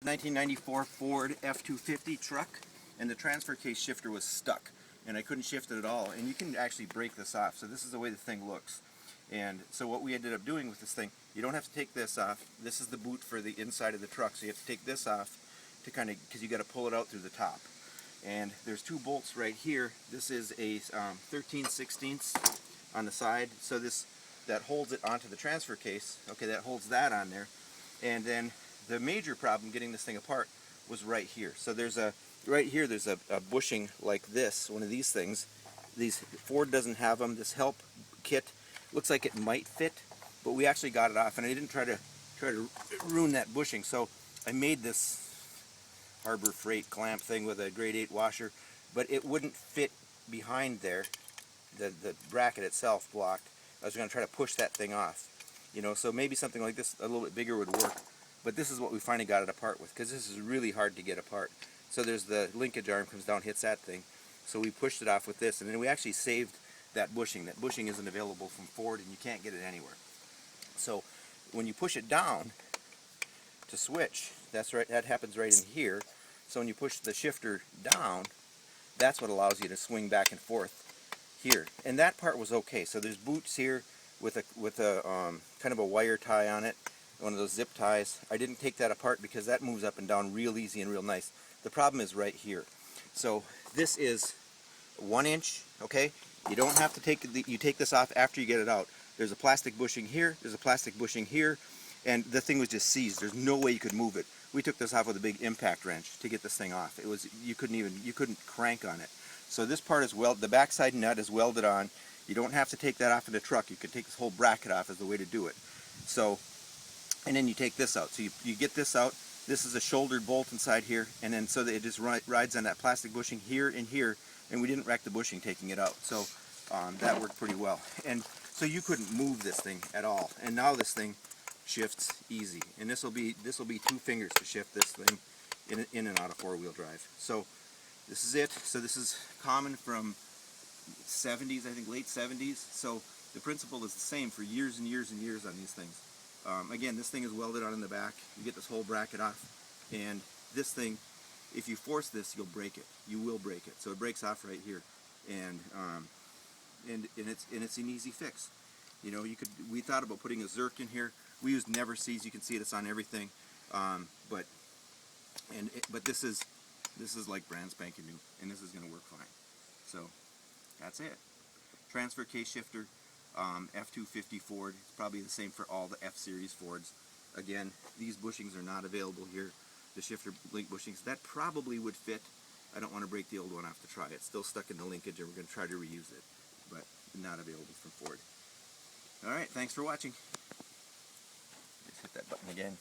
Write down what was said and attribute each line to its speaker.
Speaker 1: 1994 Ford F-250 truck, and the transfer case shifter was stuck, and I couldn't shift it at all. And you can actually break this off. So this is the way the thing looks. And so what we ended up doing with this thing, you don't have to take this off. This is the boot for the inside of the truck, so you have to take this off to kind of, because you got to pull it out through the top. And there's two bolts right here. This is a 13/16 on the side, so that holds it onto the transfer case. Okay, that holds that on there. And then the major problem getting this thing apart was right here. So there's right here there's a bushing like this, one of these things. Ford doesn't have them. This help kit looks like it might fit, but we actually got it off, and I didn't try to ruin that bushing. So I made this Harbor Freight clamp thing with a grade 8 washer, but it wouldn't fit behind there. The bracket itself blocked. I was going to try to push that thing off, you know, so maybe something like this a little bit bigger would work. But this is what we finally got it apart with, because this is really hard to get apart. So there's the linkage arm comes down, hits that thing. So we pushed it off with this, and then we actually saved that bushing. That bushing isn't available from Ford, and you can't get it anywhere. So when you push it down to switch, that's right, that happens right in here. So when you push the shifter down, that's what allows you to swing back and forth here. And that part was okay. So there's boots here with a kind of a wire tie on it, one of those zip ties. I didn't take that apart because that moves up and down real easy and real nice. The problem is right here. So this is 1 inch, okay? You don't have to take you take this off after you get it out. There's a plastic bushing here, there's a plastic bushing here, and the thing was just seized. There's no way you could move it. We took this off with a big impact wrench to get this thing off. It was, you couldn't crank on it. So this part is welded, the backside nut is welded on. You don't have to take that off in the truck. You can take this whole bracket off as the way to do it. So, and then you take this out. So you get this out. This is a shouldered bolt inside here, and then so that it just rides on that plastic bushing here and here, and we didn't wreck the bushing taking it out. So that worked pretty well. And so you couldn't move this thing at all. And now this thing shifts easy. And this will be 2 fingers to shift this thing in and out of 4-wheel drive. So this is it. So this is common from 70s, I think late 70s. So the principle is the same for years and years and years on these things. Again, this thing is welded on in the back. You get this whole bracket off, and this thing, if you force this, you'll break it. You will break it. So it breaks off right here, and it's an easy fix. You know, we thought about putting a Zerk in here. We used Never Sees. You can see it's on everything, but this is like brand spanking new, and this is going to work fine. So that's it. Transfer case shifter. F-250 Ford. It's probably the same for all the F-Series Fords. Again, these bushings are not available here. The shifter link bushings, that probably would fit. I don't want to break the old one off to try it. It's still stuck in the linkage, and we're going to try to reuse it, but not available from Ford. Alright, thanks for watching. Just hit that button again.